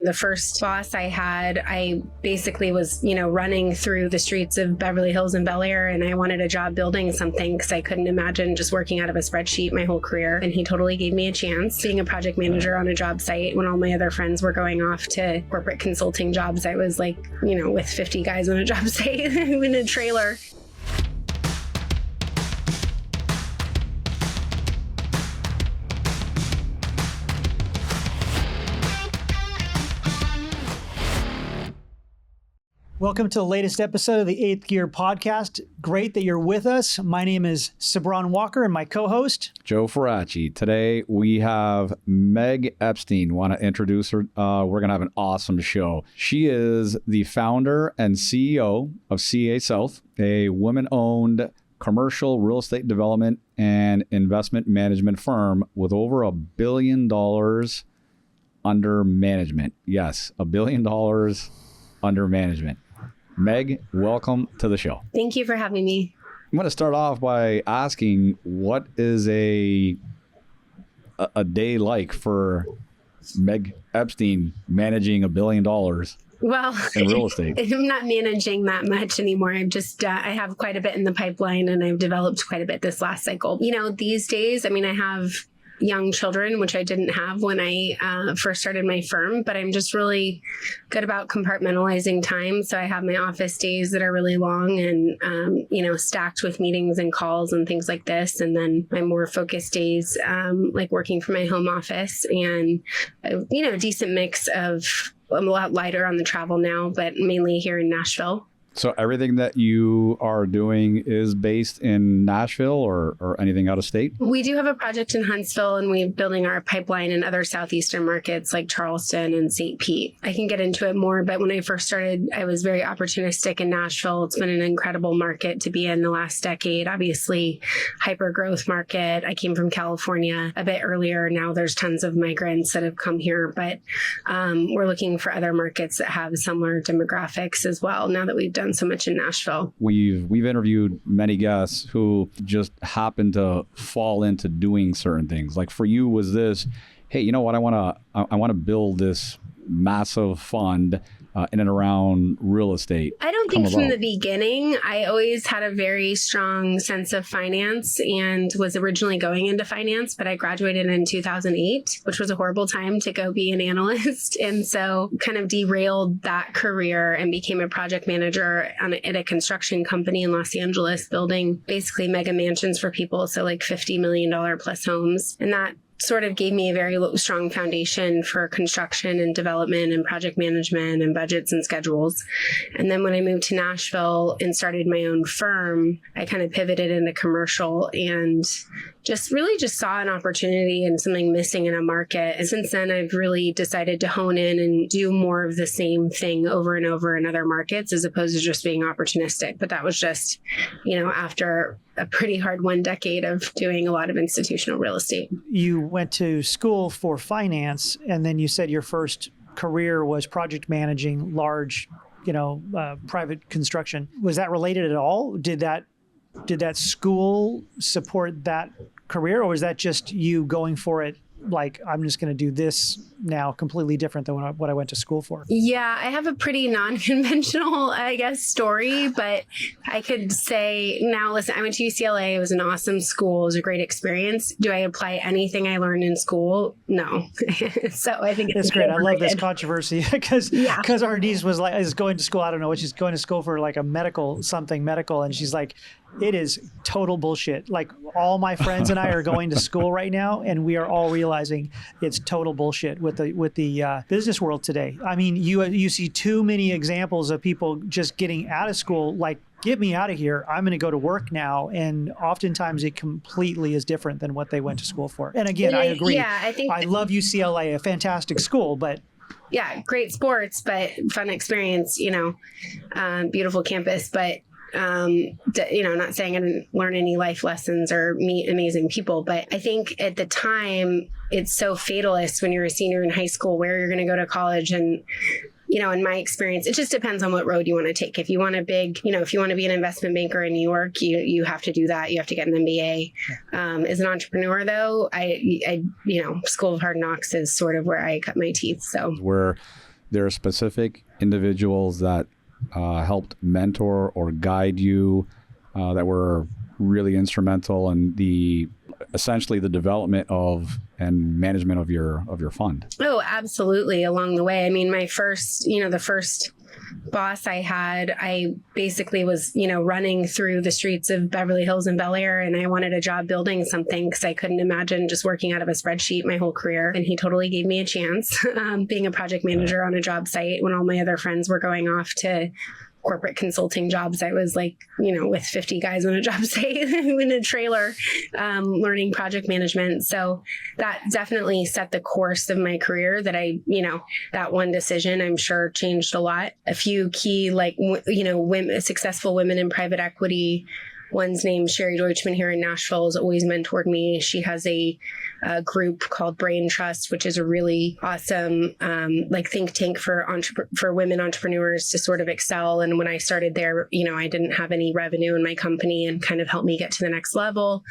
The first boss I had, I basically was, running through the streets of Beverly Hills and Bel Air, and I wanted a job building something because I couldn't imagine just working out of a spreadsheet my whole career. And he totally gave me a chance. Being a project manager on a job site when all my other friends were going off to corporate consulting jobs, I was like, with 50 guys on a job site in a trailer. Welcome to the latest episode of the 8th Gear Podcast. Great that you're with us. My name is Sabron Walker and my co-host, Joe Ferracci. Today we have Meg Epstein. Want to introduce her? We're going to have an awesome show. She is the founder and CEO of CA South, a women-owned commercial real estate development and investment management firm with over $1 billion under management. Yes, $1 billion under management. Meg, welcome to the show. Thank you for having me. I'm going to start off by asking, what is a day like for Meg Epstein managing $1 billion in real estate? I'm not managing that much anymore. I have quite a bit in the pipeline, and I've developed quite a bit this last cycle. These days, I have young children, which I didn't have when I first started my firm, but I'm just really good about compartmentalizing time. So I have my office days that are really long and, stacked with meetings and calls and things like this. And then my more focused days, like working from my home office, and, a decent mix of, I'm a lot lighter on the travel now, but mainly here in Nashville. So everything that you are doing is based in Nashville or anything out of state? We do have a project in Huntsville, and we're building our pipeline in other southeastern markets like Charleston and St. Pete. I can get into it more, but when I first started, I was very opportunistic in Nashville. It's been an incredible market to be in the last decade. Obviously, hyper growth market. I came from California a bit earlier. Now there's tons of migrants that have come here, but we're looking for other markets that have similar demographics as well, now that we've done so much in Nashville. We've interviewed many guests who just happen to fall into doing certain things. Like for you, was this, hey, you know what? I want to build this massive fund in and around real estate. I don't think from the beginning, I always had a very strong sense of finance and was originally going into finance, but I graduated in 2008, which was a horrible time to go be an analyst. And so kind of derailed that career and became a project manager at a construction company in Los Angeles, building basically mega mansions for people. So like $50 million plus homes. And that sort of gave me a very strong foundation for construction and development and project management and budgets and schedules. And then when I moved to Nashville and started my own firm, I kind of pivoted into commercial and just saw an opportunity and something missing in a market. And since then, I've really decided to hone in and do more of the same thing over and over in other markets, as opposed to just being opportunistic. But that was just, after a pretty hard 1 decade of doing a lot of institutional real estate. You went to school for finance, and then you said your first career was project managing large, private construction. Was that related at all? Did that school support that career, or was that just you going for it? Like, I'm just going to do this now, completely different than what I went to school for? Yeah, I have a pretty non-conventional, story, but I could say now, listen, I went to UCLA. It was an awesome school. It was a great experience. Do I apply anything I learned in school? No. So I think it's great. I love this controversy because our niece is going to school. I don't know what she's going to school for, like a medical. And she's like, it is total bullshit. Like, all my friends and I are going to school right now, and we are all realizing it's total bullshit with the business world today. I mean, you see too many examples of people just getting out of school, like, get me out of here. I'm going to go to work now. And oftentimes it completely is different than what they went to school for. And again, I agree. Yeah, I love UCLA, a fantastic school, but yeah, great sports, but fun experience, beautiful campus, but not saying I didn't learn any life lessons or meet amazing people, but I think at the time it's so fatalist when you're a senior in high school where you're going to go to college. And in my experience, it just depends on what road you want to take. If you want if you want to be an investment banker in New York, you have to do that. You have to get an MBA. As an entrepreneur, though, I School of Hard Knocks is sort of where I cut my teeth. So where there are specific individuals that helped mentor or guide you that were really instrumental in essentially the development of and management of your fund? Oh, absolutely. Along the way. I mean, my first, the first boss I had, I basically was, running through the streets of Beverly Hills and Bel Air, and I wanted a job building something because I couldn't imagine just working out of a spreadsheet my whole career. And he totally gave me a chance being a project manager on a job site when all my other friends were going off to corporate consulting jobs. I was like, with 50 guys on a job site in a trailer, learning project management. So that definitely set the course of my career that that one decision, I'm sure, changed a lot. A few key, women, successful women in private equity. One's named Sherry Deutschman here in Nashville, has always mentored me. She has a group called Brain Trust, which is a really awesome think tank for women entrepreneurs to sort of excel. And when I started there, I didn't have any revenue in my company and kind of helped me get to the next level.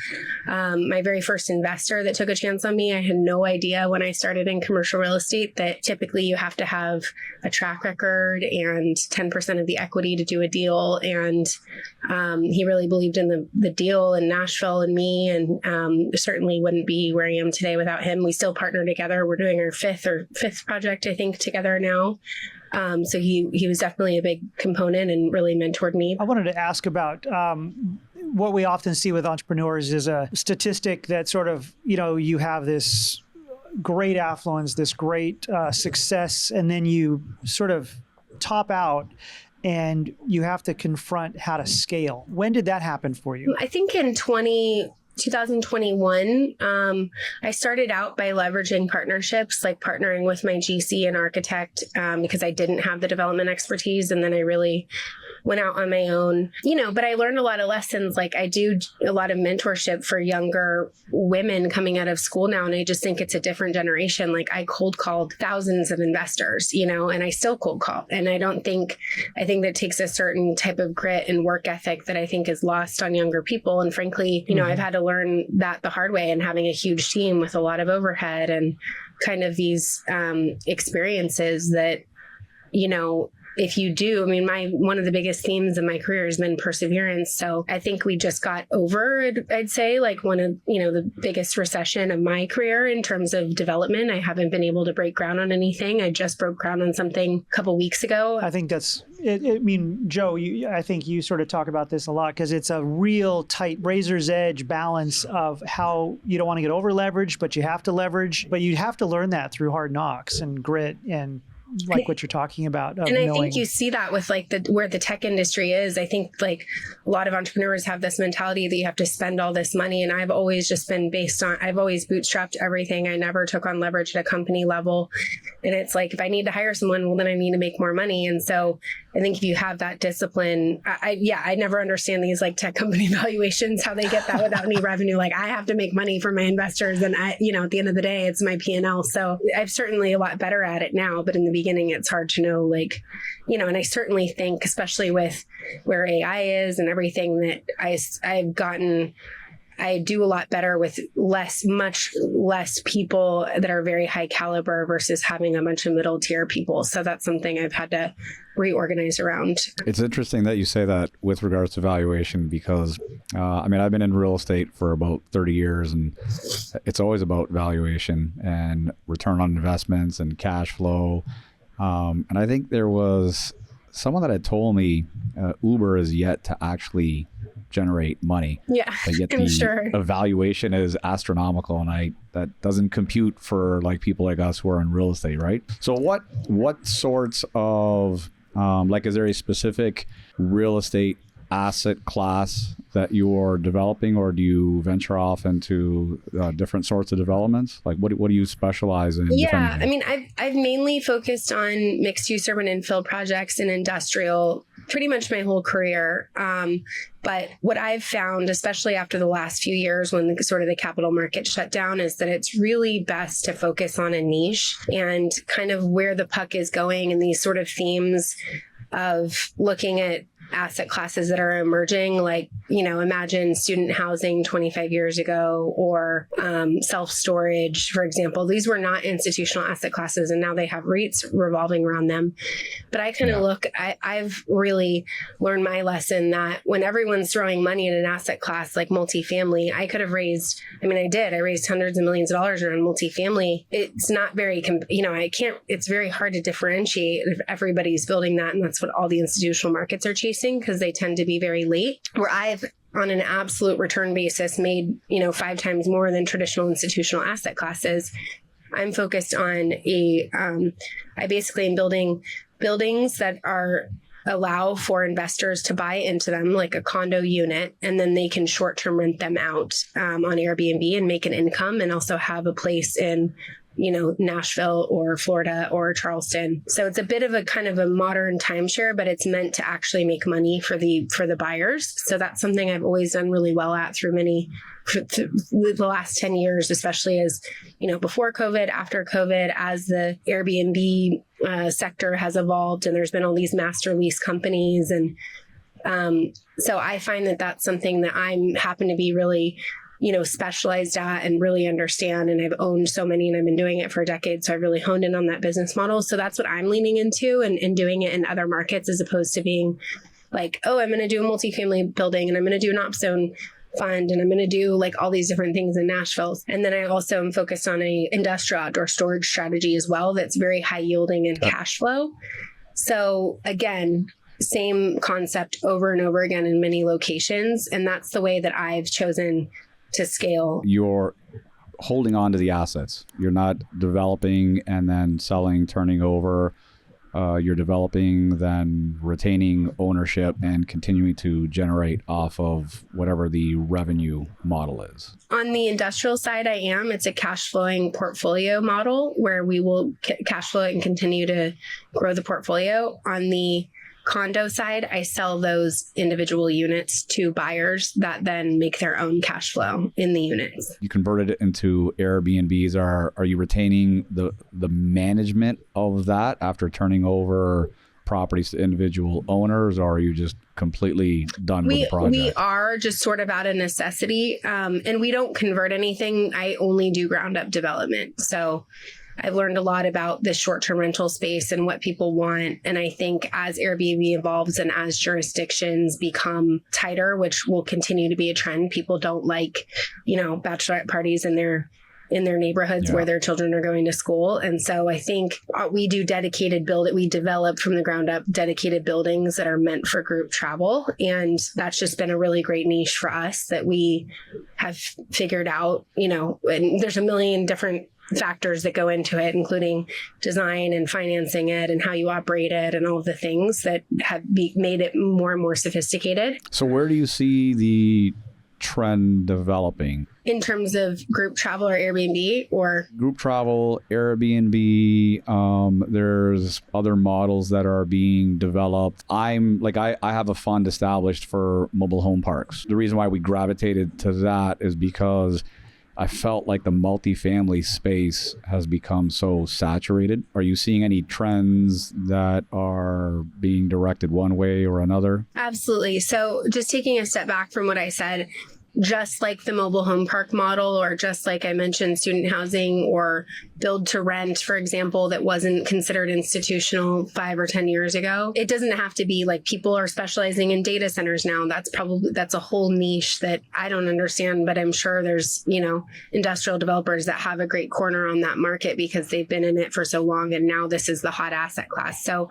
My very first investor that took a chance on me, I had no idea when I started in commercial real estate that typically you have to have a track record and 10% of the equity to do a deal. And he really believed in the deal in Nashville and me, and certainly wouldn't be where I am today without him. We still partner together. We're doing our fifth project, I think, together now. So he was definitely a big component and really mentored me. I wanted to ask about what we often see with entrepreneurs is a statistic that sort of, you have this great affluence, this great success, and then you sort of top out and you have to confront how to scale. When did that happen for you? I think in 2021, I started out by leveraging partnerships, like partnering with my GC and architect, because I didn't have the development expertise. And then I really went out on my own, but I learned a lot of lessons. Like I do a lot of mentorship for younger women coming out of school now. And I just think it's a different generation. Like I cold called thousands of investors, and I still cold call. And I think that takes a certain type of grit and work ethic that I think is lost on younger people. And frankly, I've had to learn that the hard way, and having a huge team with a lot of overhead and kind of these experiences that, if you do, one of the biggest themes of my career has been perseverance. So I think we just got over, I'd say, like one of, the biggest recession of my career in terms of development. I haven't been able to break ground on anything. I just broke ground on something a couple weeks ago. I think that's, Joe, I think you sort of talk about this a lot because it's a real tight razor's edge balance of how you don't want to get over leveraged, but you have to leverage, but you have to learn that through hard knocks and grit and like what you're talking about. And I think you see that with where the tech industry is. I think like a lot of entrepreneurs have this mentality that you have to spend all this money. And I've always just been I've always bootstrapped everything. I never took on leverage at a company level. And it's like, if I need to hire someone, well, then I need to make more money. And so I think if you have that discipline, I never understand these like tech company valuations, how they get that without any revenue. Like I have to make money for my investors. And at the end of the day, it's my P&L. So I'm certainly a lot better at it now, but in the beginning, it's hard to know, and I certainly think, especially with where AI is and everything, that I do a lot better with much less people that are very high caliber versus having a bunch of middle tier people. So that's something I've had to reorganize around. It's interesting that you say that with regards to valuation, because I've been in real estate for about 30 years, and it's always about valuation and return on investments and cash flow. And I think there was someone that had told me Uber is yet to actually generate money. Yeah, yet I'm sure. Evaluation is astronomical, and that doesn't compute for like people like us who are in real estate, right? So what sorts of is there a specific real estate asset class that you're developing, or do you venture off into different sorts of developments? Like what do you specialize in? Yeah, I've mainly focused on mixed use urban infill projects and industrial pretty much my whole career. But what I've found, especially after the last few years when the capital market shut down, is that it's really best to focus on a niche and kind of where the puck is going, and these sort of themes of looking at asset classes that are emerging, like, imagine student housing 25 years ago, or self-storage, for example. These were not institutional asset classes, and now they have REITs revolving around them. But I kind of I've really learned my lesson that when everyone's throwing money in an asset class like multifamily, I could have raised, I raised hundreds of millions of dollars around multifamily. It's not very, it's very hard to differentiate if everybody's building that. And that's what all the institutional markets are chasing, because they tend to be very late. Where I've, on an absolute return basis, made, 5 times more than traditional institutional asset classes. I'm focused on I basically am building buildings that allow for investors to buy into them, like a condo unit, and then they can short-term rent them out on Airbnb and make an income, and also have a place in Nashville or Florida or Charleston. So it's a bit of a kind of a modern timeshare, but it's meant to actually make money for the buyers. So that's something I've always done really well at through the last 10 years, especially as, before COVID, after COVID, as the Airbnb sector has evolved, and there's been all these master lease companies. And so I find that that's something that I'm happen to be really specialized at and really understand. And I've owned so many, and I've been doing it for a decade. So I really honed in on that business model. So that's what I'm leaning into and doing it in other markets, as opposed to being like, oh, I'm going to do a multifamily building, and I'm going to do an op zone fund, and I'm going to do like all these different things in Nashville. And then I also am focused on a industrial outdoor storage strategy as well, that's very high yielding and cash flow. So again, same concept over and over again in many locations. And that's the way that I've chosen to scale. You're holding on to the assets. You're not developing and then selling, turning over. You're developing, then retaining ownership and continuing to generate off of whatever the revenue model is. On the industrial side, it's a cash flowing portfolio model where we will cash flow it and continue to grow the portfolio. On the condo side, I sell those individual units to buyers that then make their own cash flow in the units. You converted it into Airbnbs. Are you retaining the management of that after turning over properties to individual owners, or are you just completely done with the project? We are just sort of out of necessity, and we don't convert anything. I only do ground up development. So I've learned a lot about the short-term rental space and what people want. And I think as Airbnb evolves and as jurisdictions become tighter, which will continue to be a trend, people don't like, bachelorette parties in their neighborhoods where their children are going to school. And so I think we do we develop from the ground up dedicated buildings that are meant for group travel. And that's just been a really great niche for us that we have figured out, and there's a million different factors that go into it, including design and financing it and how you operate it and all of the things that have made it more and more sophisticated. So where do you see the trend developing? In terms of group travel or Airbnb or? Group travel, Airbnb, there's other models that are being developed. I have a fund established for mobile home parks. The reason why we gravitated to that is because I felt like the multifamily space has become so saturated. Are you seeing any trends that are being directed one way or another? Absolutely. So just taking a step back from what I said, just like the mobile home park model, or just like I mentioned, student housing or build to rent, for example, that wasn't considered institutional 5 or 10 years ago. It doesn't have to be like people are specializing in data centers now. That's a whole niche that I don't understand, but I'm sure there's, industrial developers that have a great corner on that market because they've been in it for so long. And now this is the hot asset class. So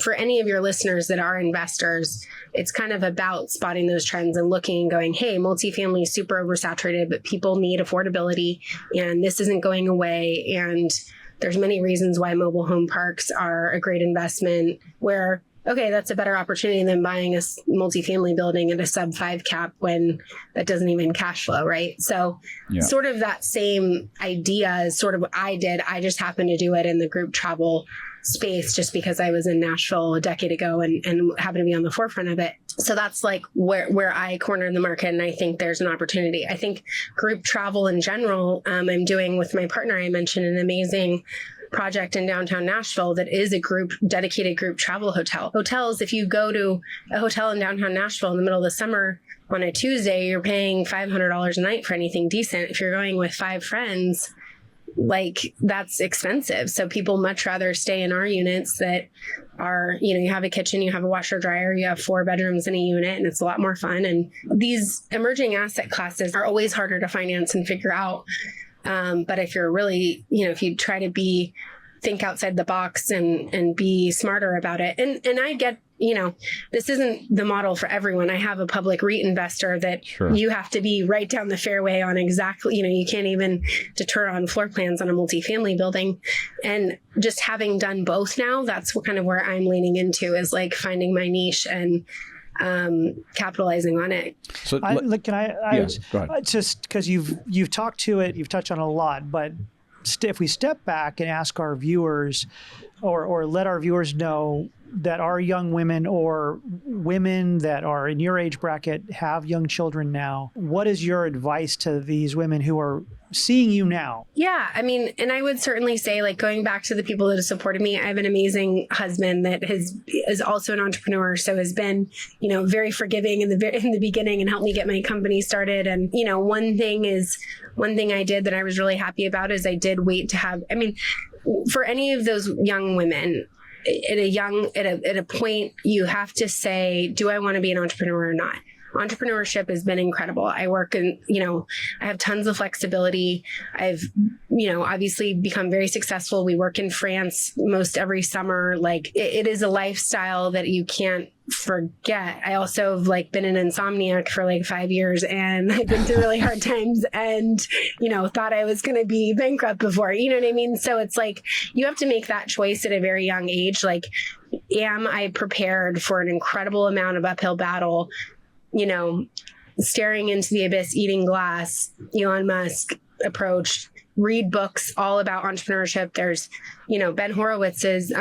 for any of your listeners that are investors, it's kind of about spotting those trends and looking and going, hey, multifamily is super oversaturated, but people need affordability and this isn't going away. And there's many reasons why mobile home parks are a great investment where, okay, that's a better opportunity than buying a multifamily building at a sub 5 cap when that doesn't even cash flow, right? So sort of that same idea is sort of what I did. I just happened to do it in the group travel space just because I was in Nashville a decade ago and happened to be on the forefront of it. So that's like where I cornered the market, and I think there's an opportunity. I think group travel in general, I'm doing with my partner, I mentioned an amazing project in downtown Nashville that is a dedicated group travel hotel. Hotels, if you go to a hotel in downtown Nashville in the middle of the summer on a Tuesday, you're paying $500 a night for anything decent. If you're going with 5 friends, like that's expensive. So people much rather stay in our units that are, you have a kitchen, you have a washer dryer, you have 4 bedrooms in a unit, and it's a lot more fun. And these emerging asset classes are always harder to finance and figure out. But if you're really, if you try to think outside the box and be smarter about it. And I get, this isn't the model for everyone. I have a public REIT investor that you have to be right down the fairway on exactly, you can't even deter on floor plans on a multifamily building. And just having done both now, that's kind of where I'm leaning into, is like finding my niche and capitalizing on it. So go ahead. Just because you've talked to it, you've touched on it a lot, but if we step back and ask our viewers or let our viewers know that our young women or women that are in your age bracket have young children now, what is your advice to these women who are seeing you now? Yeah, I mean, and I would certainly say, like, going back to the people that have supported me, I have an amazing husband that is also an entrepreneur, so has been, very forgiving in the beginning and helped me get my company started. And one thing I did that I was really happy about is I did wait to have. I mean, for any of those young women, at a point, you have to say, do I want to be an entrepreneur or not? Entrepreneurship has been incredible. I work in, I have tons of flexibility. I've, obviously become very successful. We work in France most every summer. Like it is a lifestyle that you can't forget. I also have been an insomniac for 5 years, and I've been through really hard times and, thought I was going to be bankrupt before, you know what I mean? So it's you have to make that choice at a very young age. Am I prepared for an incredible amount of uphill battle? Staring into the abyss, eating glass, Elon Musk approach, read books all about entrepreneurship. There's, Ben Horowitz's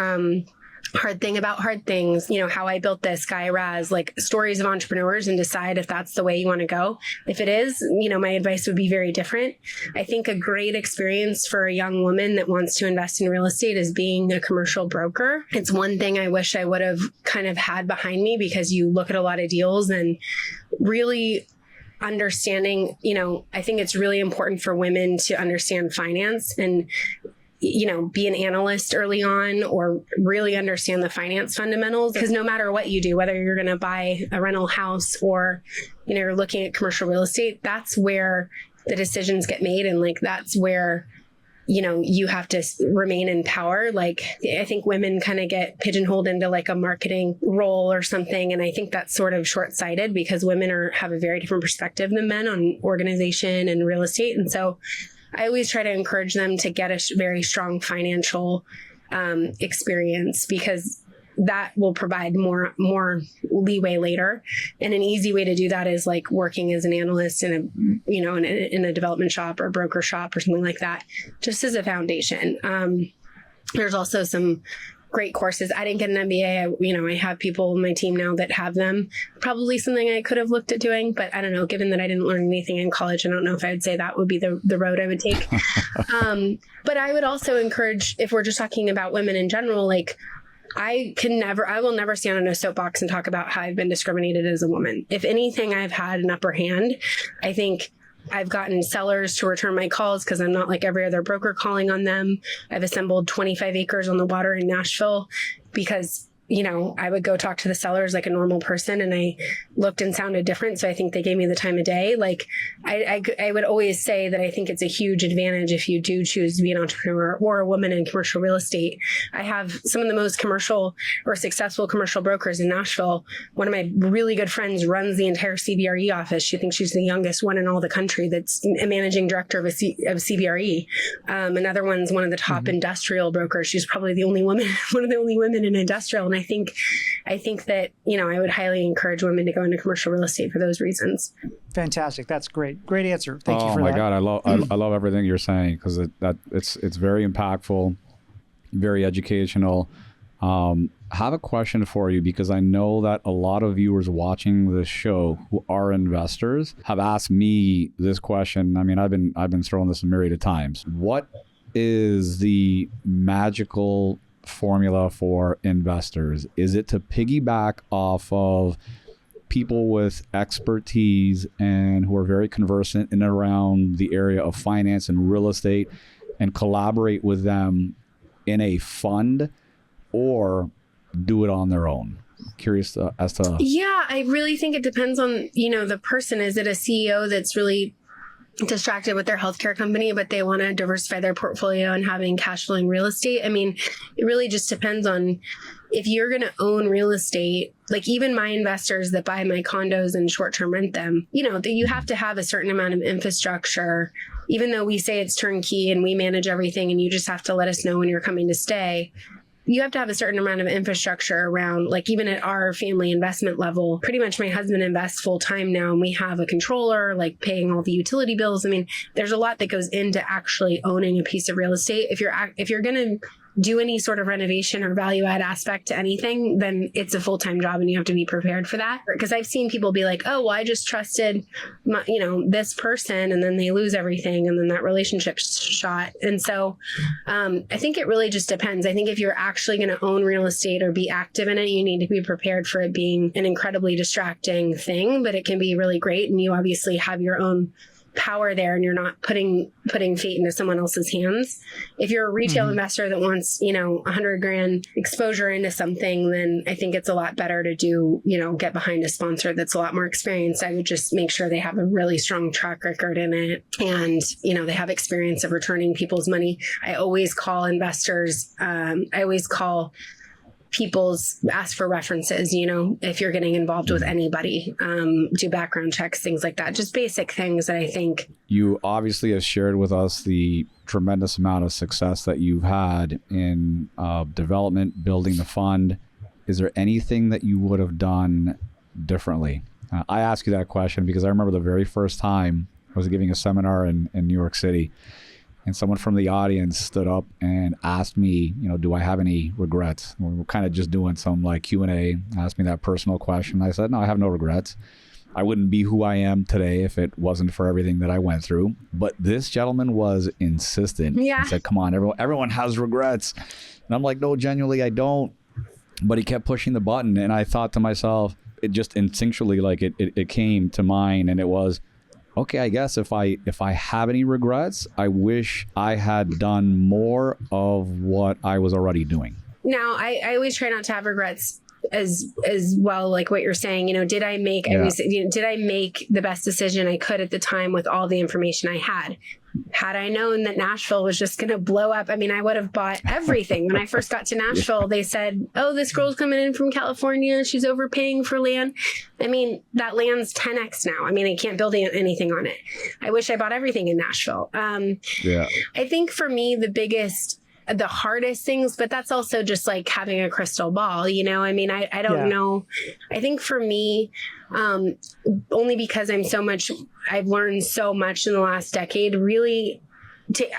Hard Thing About Hard Things, How I Built This, Guy Raz, stories of entrepreneurs, and decide if that's the way you want to go. If it is, my advice would be very different. I think a great experience for a young woman that wants to invest in real estate is being a commercial broker. It's one thing I wish I would have kind of had behind me, because you look at a lot of deals and really understanding, I think it's really important for women to understand finance and be an analyst early on, or really understand the finance fundamentals. Because no matter what you do, whether you're going to buy a rental house or, you're looking at commercial real estate, that's where the decisions get made. And that's where, you have to remain in power. I think women kind of get pigeonholed into a marketing role or something. And I think that's sort of short-sighted, because women have a very different perspective than men on organization and real estate. And so I always try to encourage them to get a very strong financial experience, because that will provide more leeway later. And an easy way to do that is working as an analyst in a development shop or a broker shop or something like that, just as a foundation. There's also some great courses. I didn't get an MBA. I have people on my team now that have them. Probably something I could have looked at doing, but I don't know, given that I didn't learn anything in college, I don't know if I would say that would be the road I would take. But I would also encourage, if we're just talking about women in general, I will never stand on a soapbox and talk about how I've been discriminated as a woman. If anything, I've had an upper hand. I think I've gotten sellers to return my calls because I'm not like every other broker calling on them. I've assembled 25 acres on the water in Nashville because, I would go talk to the sellers like a normal person, and I looked and sounded different. So I think they gave me the time of day. I would always say that I think it's a huge advantage if you do choose to be an entrepreneur or a woman in commercial real estate. I have some of the most commercial or successful commercial brokers in Nashville. One of my really good friends runs the entire CBRE office. She thinks she's the youngest one in all the country that's a managing director of CBRE. Another one's one of the top industrial brokers. She's probably the only woman, one of the only women in industrial. And I think that, I would highly encourage women to go into commercial real estate for those reasons. Fantastic. That's great. Great answer. Thank you for that. Oh my God. I love everything you're saying, because it's very impactful, very educational. Have a question for you, because I know that a lot of viewers watching this show who are investors have asked me this question. I mean, I've been throwing this a myriad of times. What is the magical formula for investors? Is it to piggyback off of people with expertise and who are very conversant in and around the area of finance and real estate and collaborate with them in a fund, or do it on their own? Curious as to... Yeah, I really think it depends on, the person. Is it a CEO that's really distracted with their healthcare company, but they want to diversify their portfolio and having cash flowing real estate? I mean, it really just depends on if you're going to own real estate. Like even my investors that buy my condos and short-term rent them, that you have to have a certain amount of infrastructure, even though we say it's turnkey and we manage everything and you just have to let us know when you're coming to stay. You have to have a certain amount of infrastructure around, like even at our family investment level, pretty much my husband invests full time now and we have a controller, like paying all the utility bills. I mean, there's a lot that goes into actually owning a piece of real estate. If you're going to do any sort of renovation or value add aspect to anything, then it's a full-time job and you have to be prepared for that. Because I've seen people be like, oh, well, I just trusted this person, and then they lose everything and then that relationship's shot. And so I think it really just depends. I think if you're actually going to own real estate or be active in it, you need to be prepared for it being an incredibly distracting thing, but it can be really great. And you obviously have your own power there and you're not putting fate into someone else's hands. If you're a retail investor that wants, $100,000 exposure into something, then I think it's a lot better to do, get behind a sponsor that's a lot more experienced. I would just make sure they have a really strong track record in it and, they have experience of returning people's money. I always call investors, ask for references, if you're getting involved with anybody, do background checks, things like that. Just basic things that I think. You obviously have shared with us the tremendous amount of success that you've had in development, building the fund. Is there anything that you would have done differently? I ask you that question because I remember the very first time I was giving a seminar in New York City, and someone from the audience stood up and asked me, do I have any regrets? We were kind of just doing some like Q&A, asked me that personal question. I said, no, I have no regrets. I wouldn't be who I am today if it wasn't for everything that I went through. But this gentleman was insistent. Yeah. He said, come on, everyone has regrets. And I'm like, no, genuinely, I don't. But he kept pushing the button. And I thought to myself, it just instinctually, like it came to mind, and it was, okay, I guess if I have any regrets, I wish I had done more of what I was already doing. Now, I always try not to have regrets as well, like what you're saying. Did I make the best decision I could at the time with all the information I had? Had I known that Nashville was just going to blow up, I mean, I would have bought everything. When I first got to Nashville, they said, oh, this girl's coming in from California. She's overpaying for land. I mean, that land's 10x now. I mean, I can't build anything on it. I wish I bought everything in Nashville. I think for me, the hardest things, but that's also just like having a crystal ball, I mean, I don't know. I think for me, only because I've learned so much in the last decade, really,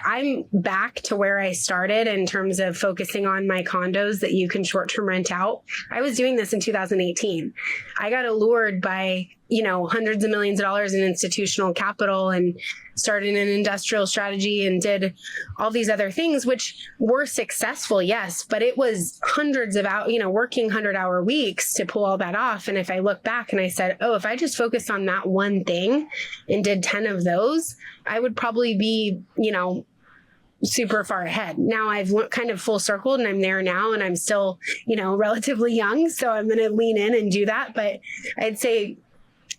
I'm back to where I started in terms of focusing on my condos that you can short-term rent out. I was doing this in 2018. I got allured by, hundreds of millions of dollars in institutional capital and started an industrial strategy and did all these other things, which were successful, yes, but it was hundreds of working 100-hour weeks to pull all that off. And if I look back and I said, oh, if I just focused on that one thing and did 10 of those, I would probably be, super far ahead. Now I've kind of full circled and I'm there now and I'm still, relatively young. So I'm going to lean in and do that. But I'd say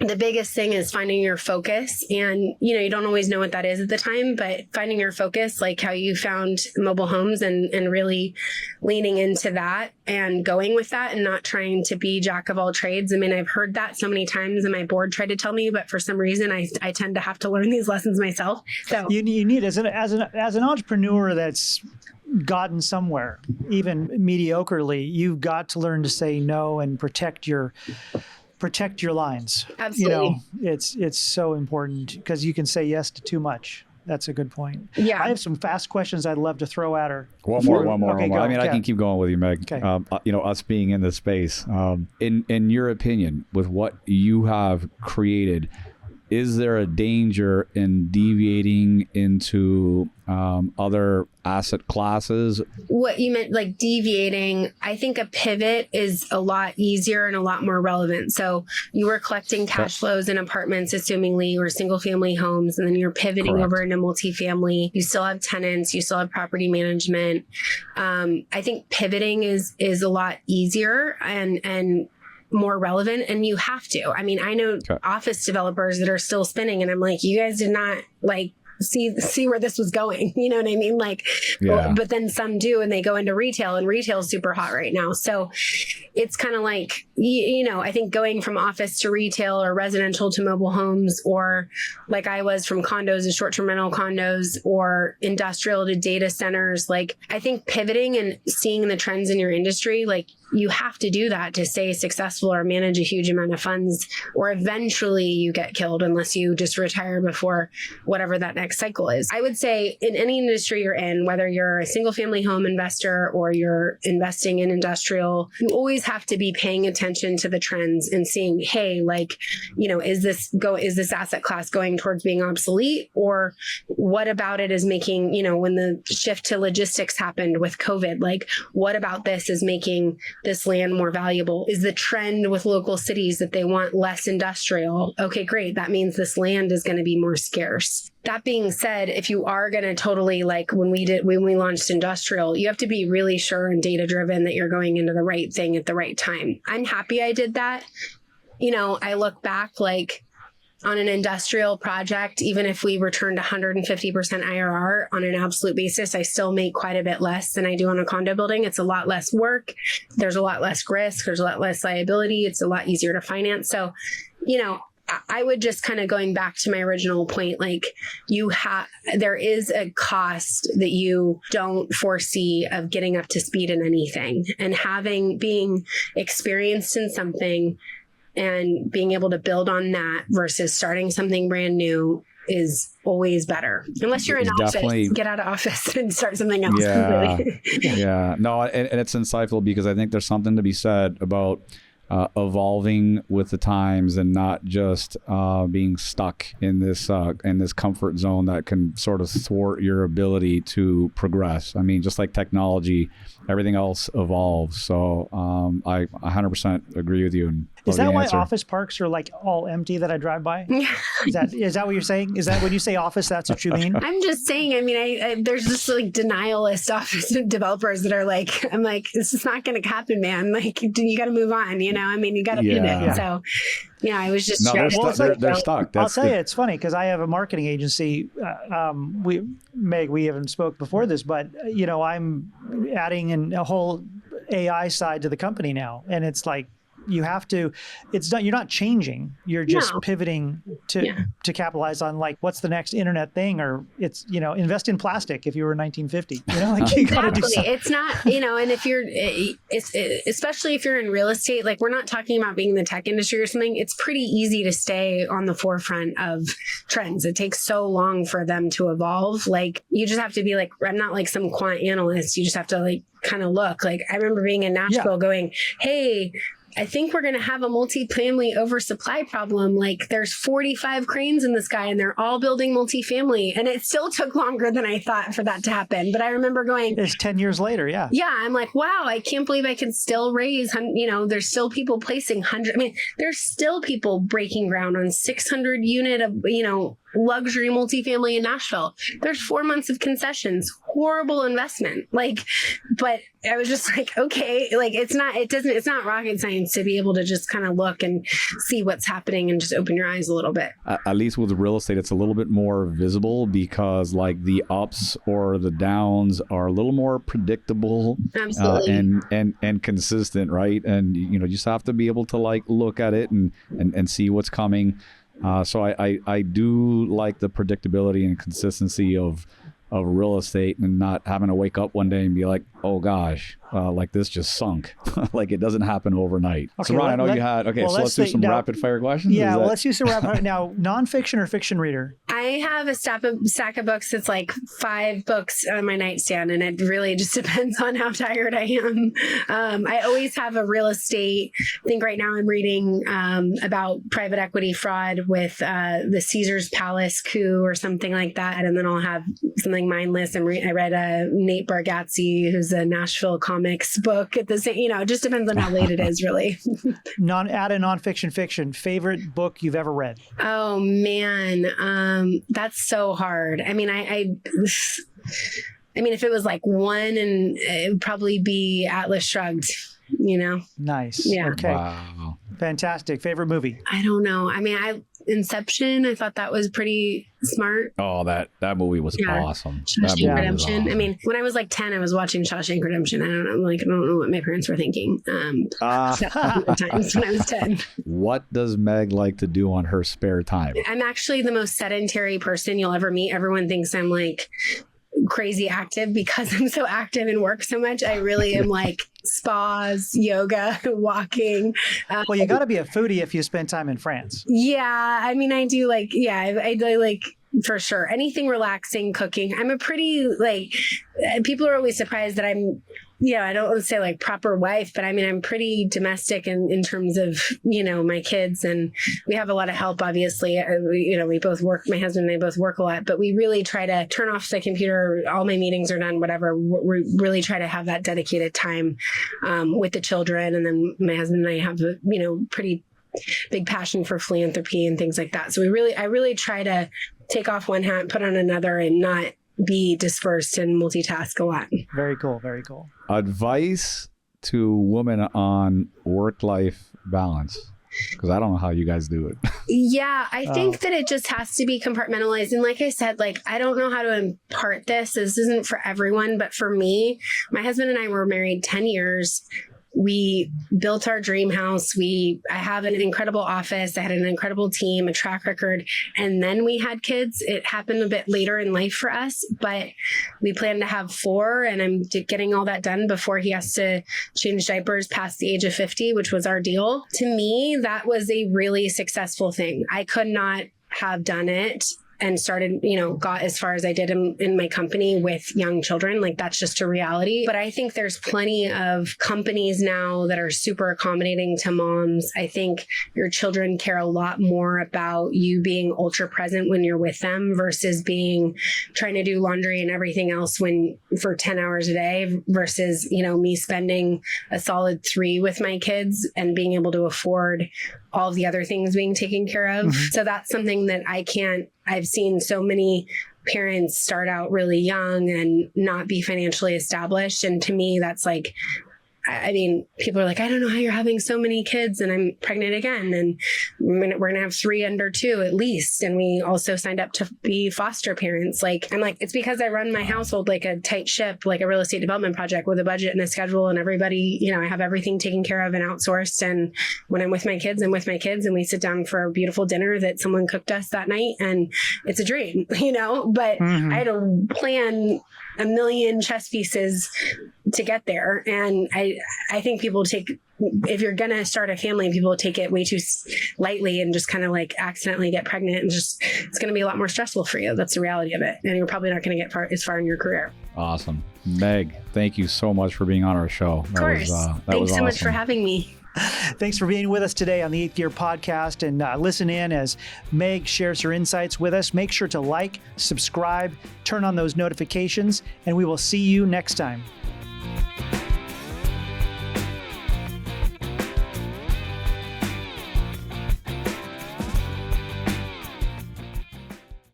the biggest thing is finding your focus. And, you don't always know what that is at the time, but finding your focus, like how you found mobile homes and really leaning into that and going with that and not trying to be jack of all trades. I mean, I've heard that so many times and my board tried to tell me, but for some reason I tend to have to learn these lessons myself. So you need as an entrepreneur that's gotten somewhere, even mediocrely, you've got to learn to say no and protect your lines. Absolutely. It's so important because you can say yes to too much. That's a good point. Yeah. I have some fast questions I'd love to throw at her. One more. I mean, I can keep going with you, Meg. Okay. Us being in this space, in your opinion, with what you have created, is there a danger in deviating into other asset classes? What you meant, like deviating, I think a pivot is a lot easier and a lot more relevant. So you were collecting cash flows in apartments, assumingly, or single family homes, and then you're pivoting over into multifamily. You still have tenants, you still have property management. I think pivoting is a lot easier and more relevant, and you have to. I mean, I know office developers that are still spinning, and I'm like, you guys did not like see where this was going. You know what I mean? Like, but then some do, and they go into retail, and retail is super hot right now. So it's kind of like, you know, I think going from office to retail or residential to mobile homes, or like I was from condos to short-term rental condos, or industrial to data centers. Like, I think pivoting and seeing the trends in your industry, like you have to do that to stay successful or manage a huge amount of funds, or eventually you get killed unless you just retire before whatever that next cycle is. I would say in any industry you're in, whether you're a single family home investor or you're investing in industrial, you always have to be paying attention to the trends and seeing, hey, like, you know, is this asset class going towards being obsolete, or what about it is making, you know, when the shift to logistics happened with COVID, like what about this is making this land more valuable? Is the trend with local cities that they want less industrial? Okay, great. That means this land is going to be more scarce. That being said, if you are going to totally, like when we launched industrial, you have to be really sure and data driven that you're going into the right thing at the right time. I'm happy I did that. You know, I look back, like on an industrial project, even if we returned 150% IRR on an absolute basis, I still make quite a bit less than I do on a condo building. It's a lot less work. There's a lot less risk. There's a lot less liability. It's a lot easier to finance. So, you know, I would just kind of, going back to my original point, like there is a cost that you don't foresee of getting up to speed in anything, and being experienced in something and being able to build on that versus starting something brand new is always better. Unless you're in office, get out of office and start something else. Yeah. Yeah. No, and it's insightful, because I think there's something to be said about evolving with the times and not just being stuck in this comfort zone that can sort of thwart your ability to progress. I mean, just like technology, everything else evolves. So I 100% agree with you. And is that why office parks are like all empty that I drive by? Is that what you're saying? Is that when you say office, that's what you mean? I'm just saying, I mean, I there's just like denialist office developers that are like, I'm like, this is not going to happen, man. Like, you got to move on, you know? I mean, you got to pivot. So, yeah, I was just they're stuck. I'll tell you, it's funny because I have a marketing agency. Meg, we haven't spoke before this, but you know, I'm adding a whole AI side to the company now, and it's like, you have to, you're not changing, you're just pivoting to capitalize on, like, what's the next internet thing, or it's, you know, invest in plastic if you were in 1950, you know, like you gotta do something. It's not, you know, and if you're, especially if you're in real estate, like we're not talking about being in the tech industry or something, it's pretty easy to stay on the forefront of trends. It takes so long for them to evolve. Like, you just have to be like, I'm not like some quant analyst. You just have to like kind of look. Like, I remember being in Nashville going, hey, I think we're going to have a multifamily oversupply problem. Like, there's 45 cranes in the sky and they're all building multifamily. And it still took longer than I thought for that to happen. But I remember going, it's 10 years later. Yeah. Yeah. I'm like, wow, I can't believe I can still raise, you know, there's still people placing 100. I mean, there's still people breaking ground on 600 unit of, you know, luxury multifamily in Nashville. There's 4 months of concessions, horrible investment. Like, but I was just like, okay, like it's not rocket science to be able to just kind of look and see what's happening and just open your eyes a little bit. At least with real estate, it's a little bit more visible because like the ups or the downs are a little more predictable. Absolutely. And consistent, right? And you know, you just have to be able to like look at it and see what's coming. So I do like the predictability and consistency of real estate, and not having to wake up one day and be like, oh gosh, like this just sunk. Like it doesn't happen overnight. Okay, so Ron, I know you had, so let's do some rapid fire questions. Yeah, let's do some rapid fire. Now, nonfiction or fiction reader? I have a stack of books. It's like 5 books on my nightstand, and it really just depends on how tired I am. I always have a real estate. I think right now I'm reading about private equity fraud with the Caesar's Palace coup or something like that. And then I'll have something mindless. I read Nate Bargatze, who's a Nashville comics book at the same, it just depends on how late it is, really. Add a nonfiction fiction. Favorite book you've ever read? Oh, man. That's so hard. I mean, if it was like one, and it would probably be Atlas Shrugged, Nice. Yeah. Okay. Wow. Fantastic. Favorite movie? I don't know. I mean, Inception, I thought that was pretty smart. Oh, that movie was awesome. Shawshank Redemption. Awesome. I mean, when I was like 10, I was watching Shawshank Redemption. I don't know what my parents were thinking. At times when I was 10. What does Meg like to do on her spare time? I'm actually the most sedentary person you'll ever meet. Everyone thinks I'm like crazy active because I'm so active and work so much. I really am like spas, yoga, walking. Well, you got to be a foodie if you spend time in France. Yeah. I mean, I do like, I do like, for sure. Anything relaxing, cooking. I'm a pretty people are always surprised that I'm, I don't want to say like proper wife, but I mean, I'm pretty domestic in terms of, my kids, and we have a lot of help, obviously. We both work, my husband and I both work a lot, but we really try to turn off the computer. All my meetings are done, whatever. We really try to have that dedicated time with the children. And then my husband and I have a, pretty big passion for philanthropy and things like that. So I really try to take off one hat, put on another, and not be dispersed and multitask a lot. Very cool. Very cool. Advice to women on work-life balance, because I don't know how you guys do it. Yeah, I think that it just has to be compartmentalized. And like I said, I don't know how to impart this. This isn't for everyone, but for me, my husband and I were married 10 years. We built our dream house. I have an incredible office. I had an incredible team, a track record. And then we had kids. It happened a bit later in life for us, but we plan to have 4, and I'm getting all that done before he has to change diapers past the age of 50, which was our deal. To me, that was a really successful thing. I could not have done it and started, got as far as I did in my company with young children. Like, that's just a reality. But I think there's plenty of companies now that are super accommodating to moms. I think your children care a lot more about you being ultra present when you're with them versus trying to do laundry and everything else for 10 hours a day versus, me spending a solid 3 with my kids and being able to afford all of the other things being taken care of. Mm-hmm. So that's something that I've seen so many parents start out really young and not be financially established. And to me, that's like, people are like, I don't know how you're having so many kids, and I'm pregnant again. And we're going to have 3 under 2 at least. And we also signed up to be foster parents. It's because I run my household like a tight ship, like a real estate development project with a budget and a schedule, and everybody, I have everything taken care of and outsourced. And when I'm with my kids, I'm with my kids, and we sit down for a beautiful dinner that someone cooked us that night. And it's a dream, but mm-hmm. I had to plan a million chess pieces to get there. And I think people if you're going to start a family, people take it way too lightly and just kind of like accidentally get pregnant, and it's going to be a lot more stressful for you. That's the reality of it. And you're probably not going to get as far in your career. Awesome. Meg, thank you so much for being on our show. Of course. Thanks so much for having me. Thanks for being with us today on the 8th Gear podcast, and listen in as Meg shares her insights with us. Make sure to like, subscribe, turn on those notifications, and we will see you next time.